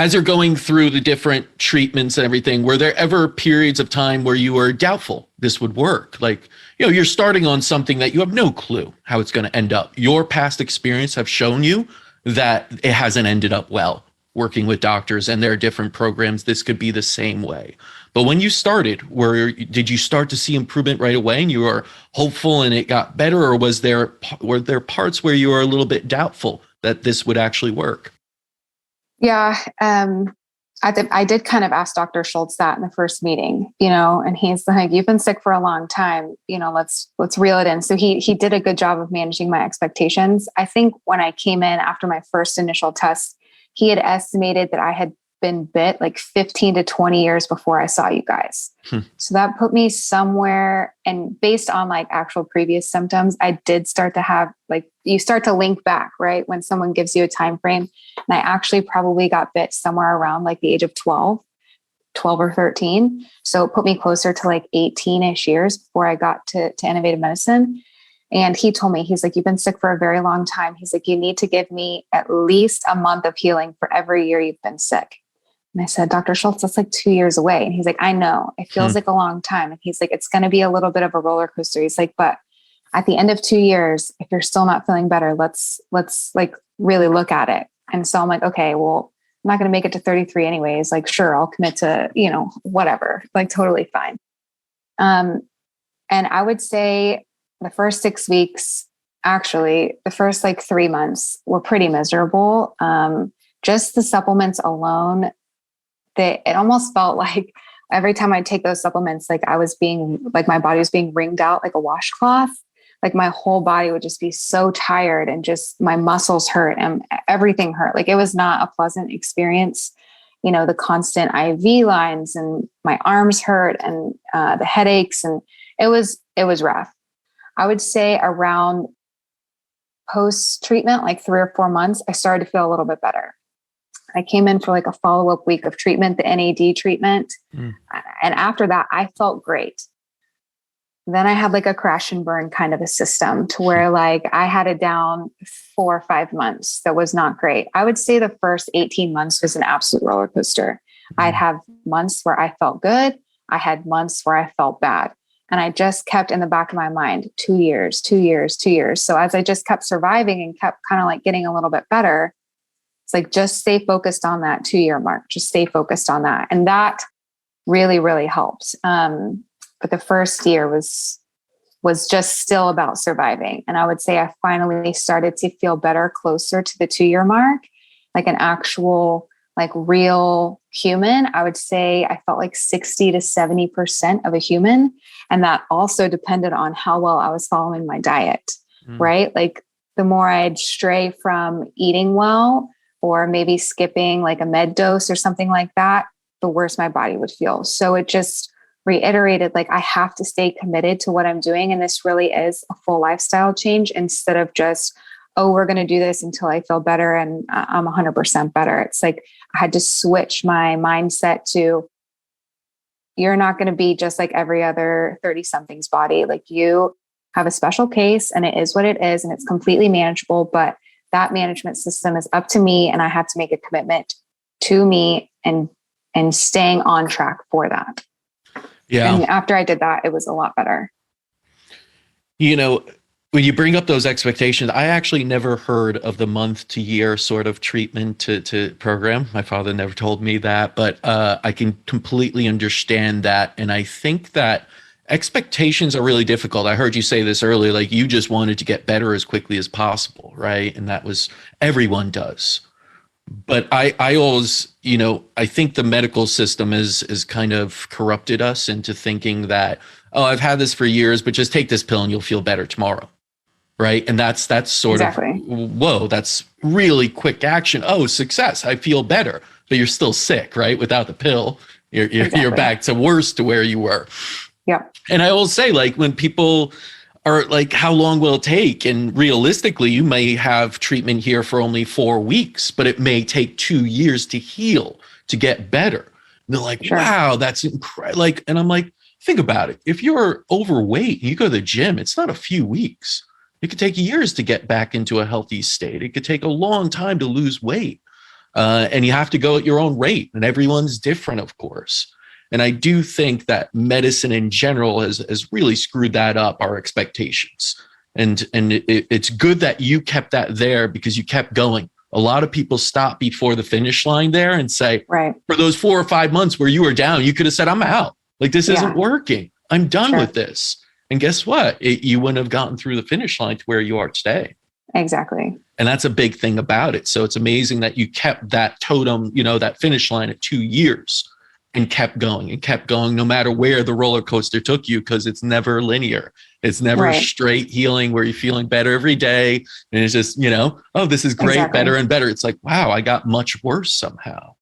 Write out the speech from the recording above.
As you're going through the different treatments and everything, were there ever periods of time where you were doubtful this would work? Like, you're starting on something that you have no clue how it's going to end up. Your past experience have shown you that it hasn't ended up well working with doctors, and there are different programs. This could be the same way. But when you started, did you start to see improvement right away and you were hopeful and it got better, or were there parts where you were a little bit doubtful that this would actually work? Yeah. I did kind of ask Dr. Schultz that in the first meeting, and he's like, you've been sick for a long time, let's reel it in. So he did a good job of managing my expectations. I think when I came in after my first initial test, he had estimated that I had been bit like 15 to 20 years before I saw you guys. So that put me somewhere, and based on like actual previous symptoms, I did start to have, like, you start to link back, right? When someone gives you a time frame, and I actually probably got bit somewhere around like the age of 12 or 13. So it put me closer to like 18-ish years before I got to innovative medicine. And he told me, he's like, you've been sick for a very long time. He's like, you need to give me at least a month of healing for every year you've been sick. And I said, Dr. Schultz, that's like 2 years away. And he's like, I know, it feels like a long time. And he's like, it's going to be a little bit of a roller coaster. He's like, but at the end of 2 years, if you're still not feeling better, let's like really look at it. And so I'm like, okay, well, I'm not going to make it to 33 anyways. Like, sure, I'll commit to, whatever, like totally fine. And I would say the first 6 weeks, actually the first like 3 months were pretty miserable. Just the supplements alone, it almost felt like every time I take those supplements, like my body was being wringed out like a washcloth. Like my whole body would just be so tired, and just my muscles hurt and everything hurt. Like it was not a pleasant experience. The constant IV lines, and my arms hurt, and the headaches, and it was rough. I would say around post-treatment, like 3 or 4 months, I started to feel a little bit better. I came in for like a follow-up week of treatment, the NAD treatment. And after that, I felt great. Then I had like a crash and burn kind of a system to where like I had it down 4 or 5 months. That was not great. I would say the first 18 months was an absolute roller coaster. I'd have months where I felt good. I had months where I felt bad. And I just kept in the back of my mind, 2 years, 2 years, 2 years. So as I just kept surviving and kept kind of like getting a little bit better, it's like, just stay focused on that 2-year mark. Just stay focused on that. And that really, really helped. But the first year was just still about surviving. And I would say I finally started to feel better closer to the 2-year mark, like an actual, like real human. I would say I felt like 60 to 70% of a human. And that also depended on how well I was following my diet, right? Like the more I'd stray from eating well, or maybe skipping like a med dose or something like that, the worse my body would feel. So it just reiterated, like, I have to stay committed to what I'm doing. And this really is a full lifestyle change, instead of just, oh, we're going to do this until I feel better and I'm 100% better. It's like, I had to switch my mindset to, you're not going to be just like every other 30 something's body. Like, you have a special case, and it is what it is, and it's completely manageable, but that management system is up to me, and I have to make a commitment to me and staying on track for that. Yeah. And after I did that, it was a lot better. When you bring up those expectations, I actually never heard of the month to year sort of treatment to program. My father never told me that, but I can completely understand that. And I think that expectations are really difficult. I heard you say this earlier, like you just wanted to get better as quickly as possible, right? And that was, everyone does. But I always, I think the medical system is kind of corrupted us into thinking that, oh, I've had this for years, but just take this pill and you'll feel better tomorrow. Right. And that's sort of, whoa, that's really quick action. Oh, success. I feel better, but you're still sick, right? Without the pill, you're back to worse to where you were. Yeah. And I will say, like, when people are like, how long will it take? And realistically, you may have treatment here for only 4 weeks, but it may take 2 years to heal, to get better. And they're like, wow, that's incredible. Like, and I'm like, think about it. If you're overweight, you go to the gym, it's not a few weeks. It could take years to get back into a healthy state. It could take a long time to lose weight. And you have to go at your own rate, and everyone's different, of course. And I do think that medicine in general has really screwed that up, our expectations. And it's good that you kept that there because you kept going. A lot of people stop before the finish line there and say, right. For those 4 or 5 months where you were down, you could have said, I'm out. Like, this isn't working. I'm done with this. And guess what? You wouldn't have gotten through the finish line to where you are today. Exactly. And that's a big thing about it. So it's amazing that you kept that totem, that finish line at 2 years and kept going no matter where the roller coaster took you, because it's never linear. It's never a straight healing where you're feeling better every day. And it's just, oh, this is great, better and better. It's like, wow, I got much worse somehow.